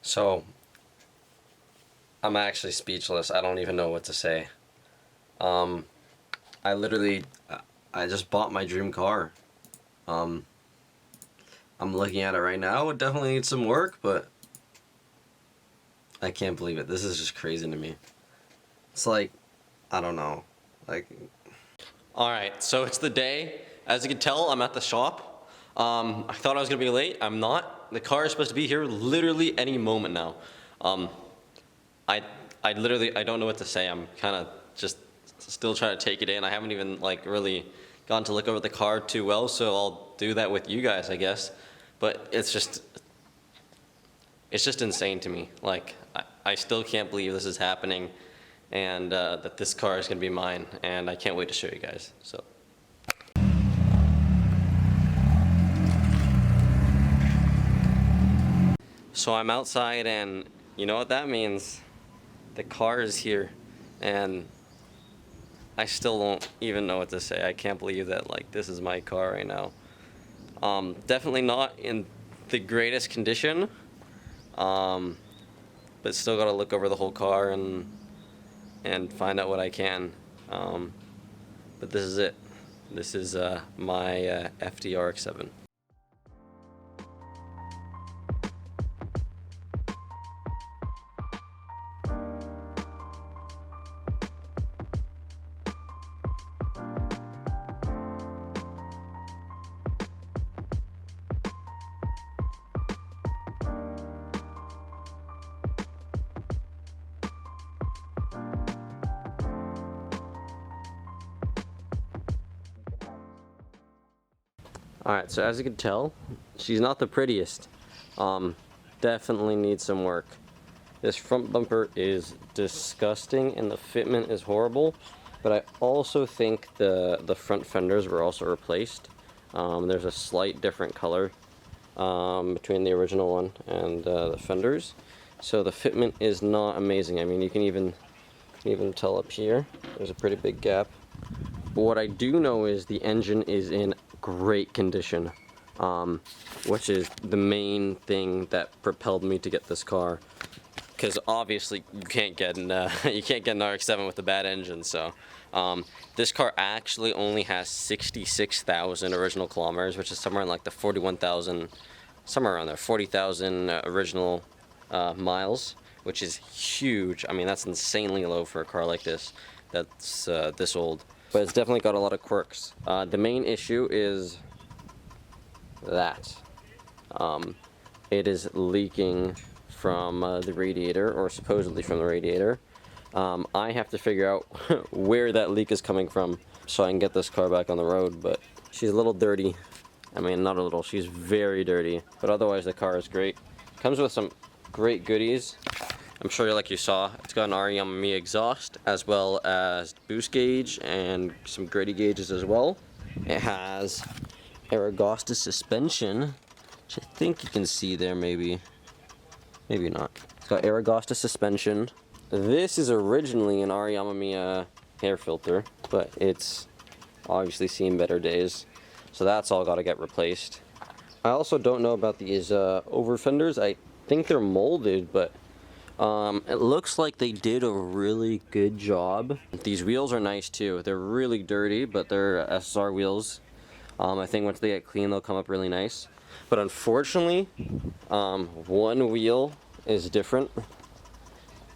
So, I'm actually speechless. I don't even know what to say. I just bought my dream car. I'm looking at it right now. It definitely needs some work, but I can't believe it. This is just crazy to me. It's like, I don't know. Like, alright, so it's the day. As you can tell, I'm at the shop. I thought I was gonna be late. I'm not. The car is supposed to be here literally any moment now. I don't know what to say. I'm kind of just still trying to take it in. I haven't even like really gotten to look over the car too well, so I'll do that with you guys, I guess. But it's just insane to me. Like, I still can't believe this is happening, and that this car is gonna be mine, and I can't wait to show you guys. So I'm outside, and you know what that means? The car is here, and I still don't even know what to say. I can't believe that like this is my car right now. Definitely not in the greatest condition, but still gotta look over the whole car and find out what I can. But this is it. This is my FD RX7. Alright, so as you can tell, she's not the prettiest. Definitely needs some work. This front bumper is disgusting and the fitment is horrible, but I also think the front fenders were also replaced. There's a slight different color between the original one and the fenders. So the fitment is not amazing. I mean, you can even tell up here, there's a pretty big gap. But what I do know is the engine is in great condition, which is the main thing that propelled me to get this car. Because obviously you can't get an RX-7 with a bad engine. So this car actually only has 66,000 original kilometers, which is somewhere in like the 41,000, somewhere around there, 40,000 original miles, which is huge. I mean, that's insanely low for a car like this that's this old. But it's definitely got a lot of quirks. The main issue is that it is leaking from the radiator, or supposedly from the radiator. I have to figure out where that leak is coming from so I can get this car back on the road, but she's a little dirty. I mean, not a little, she's very dirty, but otherwise the car is great. Comes with some great goodies. I'm sure like you saw, it's got an RE exhaust as well as boost gauge and some gritty gauges as well. It has Aragosta suspension, which I think you can see there, maybe not. It's got Aragosta suspension. This is originally an RE air filter, but it's obviously seen better days, so that's all got to get replaced. I also don't know about these over fenders. I think they're molded, but it looks like they did a really good job. These wheels are nice too. They're really dirty, but they're SR wheels. I think once they get clean, they'll come up really nice. But unfortunately, one wheel is different,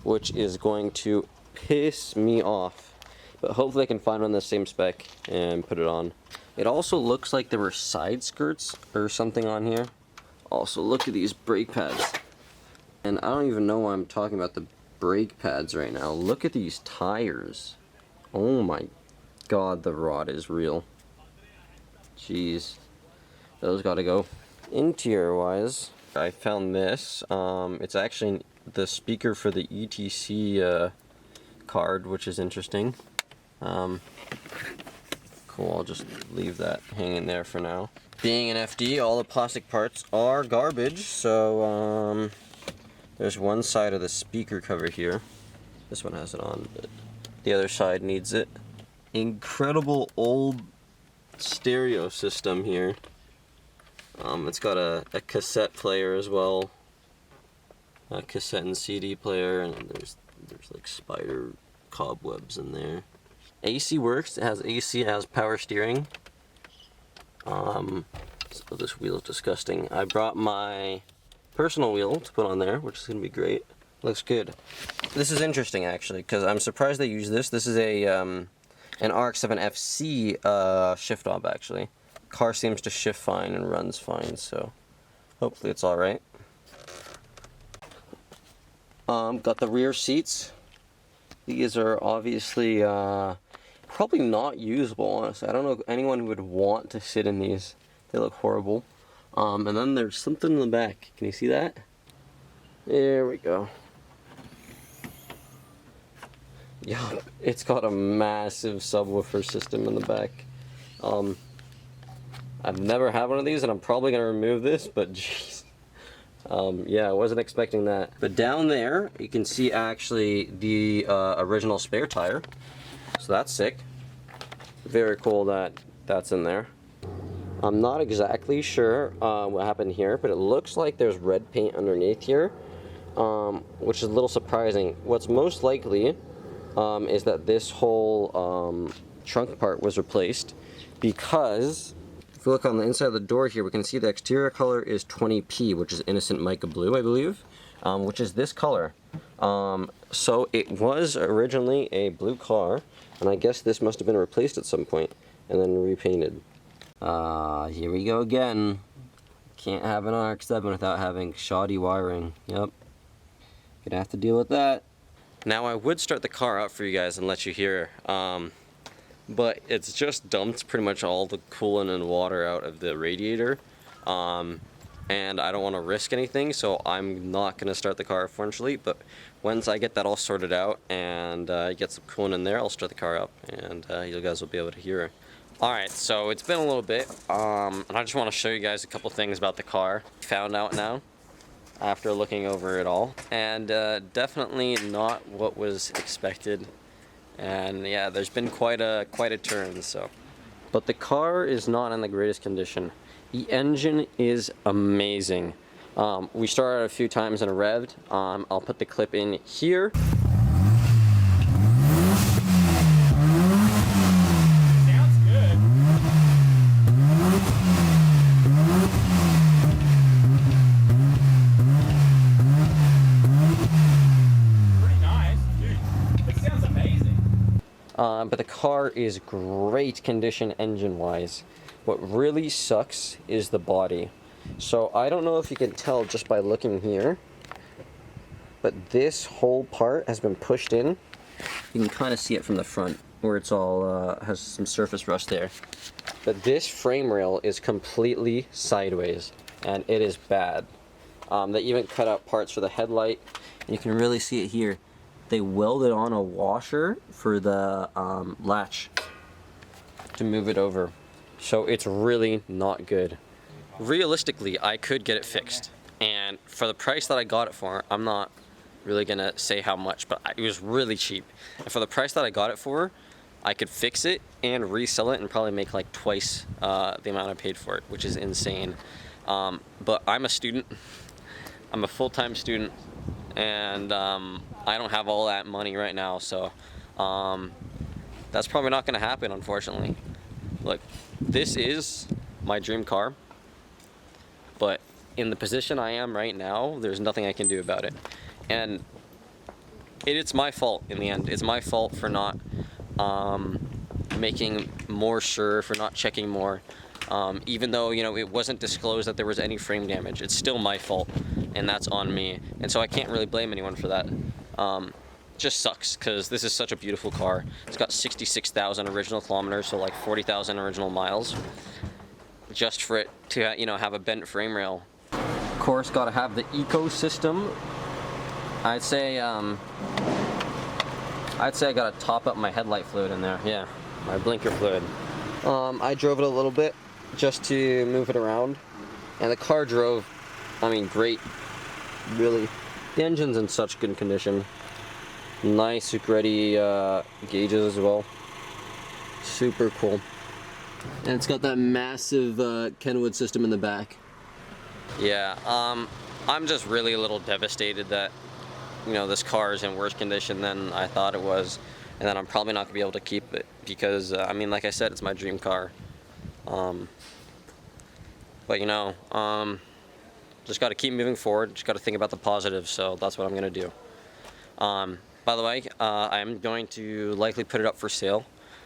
which is going to piss me off. But hopefully I can find one the same spec and put it on. It also looks like there were side skirts or something on here. Also, look at these brake pads. And I don't even know why I'm talking about the brake pads right now. Look at these tires. Oh my god, the rot is real. Jeez. Those gotta go. Interior wise, I found this. It's actually the speaker for the ETC card, which is interesting. Cool, I'll just leave that hanging there for now. Being an FD, all the plastic parts are garbage, so there's one side of the speaker cover here. This one has it on, but the other side needs it. Incredible old stereo system here. It's got a cassette player as well. cassette and CD player, and there's like spider cobwebs in there. AC works. It has AC, it has power steering. So this wheel is disgusting. I brought my personal wheel to put on there, which is gonna be great. Looks good. This is interesting actually, because I'm surprised they use this. This is a an RX7 FC shift knob actually. Car seems to shift fine and runs fine, so hopefully it's all right. Got the rear seats. These are obviously probably not usable, honestly. I don't know anyone who would want to sit in these. They look horrible. And then there's something in the back. Can you see that? There we go. Yeah, it's got a massive subwoofer system in the back. I've never had one of these, and I'm probably gonna remove this, but jeez. Yeah, I wasn't expecting that. But down there, you can see actually the original spare tire. So that's sick. Very cool that that's in there. I'm not exactly sure what happened here, but it looks like there's red paint underneath here, which is a little surprising. What's most likely is that this whole trunk part was replaced, because if you look on the inside of the door here, we can see the exterior color is 20P, which is Innocent Mica Blue, I believe, which is this color. So it was originally a blue car, and I guess this must have been replaced at some point and then repainted. Here we go again. Can't have an RX7 without having shoddy wiring. Yep. Gonna have to deal with that. Now I would start the car up for you guys and let you hear, but it's just dumped pretty much all the coolant and water out of the radiator, and I don't want to risk anything, so I'm not going to start the car, unfortunately. But once I get that all sorted out and get some coolant in there, I'll start the car up, and you guys will be able to hear it. Alright, so it's been a little bit, and I just want to show you guys a couple things about the car. Found out now after looking over it all, and definitely not what was expected. And yeah, there's been quite a turn. So, but the car is not in the greatest condition. The engine is amazing. We started a few times and revved. I'll put the clip in here. Sounds good. Pretty nice, dude. It sounds amazing. But the car is great condition engine-wise. What really sucks is the body. So I don't know if you can tell just by looking here, but this whole part has been pushed in. You can kind of see it from the front, where it's all has some surface rust there. But this frame rail is completely sideways, and it is bad. They even cut out parts for the headlight, and you can really see it here. They welded on a washer for the latch to move it over. So it's really not good. Realistically, I could get it fixed. And for the price that I got it for, I'm not really gonna say how much, but it was really cheap. And for the price that I got it for, I could fix it and resell it and probably make like twice the amount I paid for it, which is insane. But I'm a student. I'm a full-time student, and I don't have all that money right now, so that's probably not gonna happen, unfortunately. Look, this is my dream car, but in the position I am right now, there's nothing I can do about it. And it's my fault in the end. It's my fault for not making more sure, for not checking more. Even though, you know, it wasn't disclosed that there was any frame damage, it's still my fault, and that's on me. And so I can't really blame anyone for that. Just sucks, because this is such a beautiful car. It's got 66,000 original kilometers, so like 40,000 original miles, just for it to, you know, have a bent frame rail. Of course, gotta have the ecosystem. I'd say I gotta top up my headlight fluid in there. Yeah, my blinker fluid. I drove it a little bit just to move it around, and the car drove, I mean, great, really. The engine's in such good condition. Nice ready gauges as well. Super cool. And it's got that massive Kenwood system in the back. Yeah, I'm just really a little devastated that, you know, this car is in worse condition than I thought it was, and that I'm probably not gonna be able to keep it because I mean, like I said, it's my dream car. But you know, just got to keep moving forward. Just got to think about the positives. So that's what I'm gonna do. By the way, I'm going to likely put it up for sale.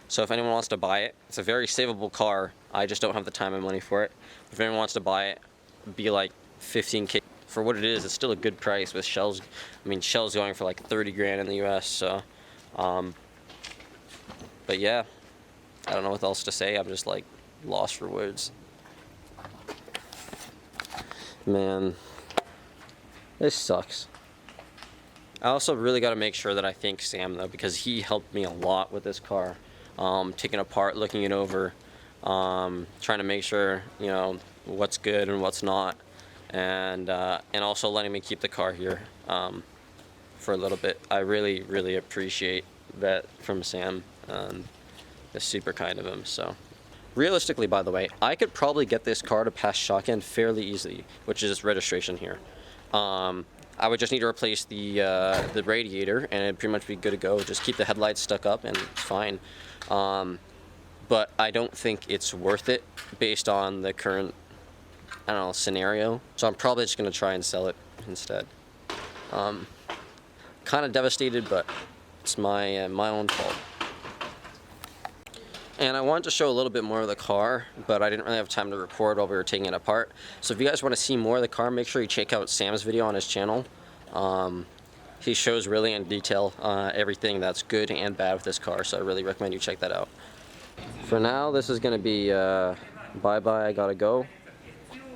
So if anyone wants to buy it, it's a very savable car. I just don't have the time and money for it. If anyone wants to buy it, it'd be like 15K. For what it is, it's still a good price with shells. I mean, shells going for like 30 grand in the US. So, but yeah, I don't know what else to say. I'm just like lost for words. Man, this sucks. I also really got to make sure that I thank Sam though, because he helped me a lot with this car. Taking it apart, looking it over, trying to make sure, you know, what's good and what's not, and also letting me keep the car here for a little bit. I really, really appreciate that from Sam. It's super kind of him. So, realistically, by the way, I could probably get this car to pass shotgun fairly easily, which is its registration here. I would just need to replace the radiator, and it'd pretty much be good to go. Just keep the headlights stuck up, and it's fine. But I don't think it's worth it based on the current, I don't know, scenario. So I'm probably just gonna try and sell it instead. Kind of devastated, but it's my own fault. And I wanted to show a little bit more of the car, but I didn't really have time to record while we were taking it apart. So if you guys want to see more of the car, make sure you check out Sam's video on his channel. He shows really in detail everything that's good and bad with this car, so I really recommend you check that out. For now, this is going to be bye-bye, I gotta go.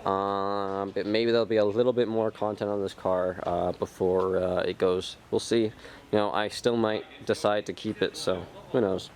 But maybe there'll be a little bit more content on this car before it goes. We'll see. You know, I still might decide to keep it, so who knows.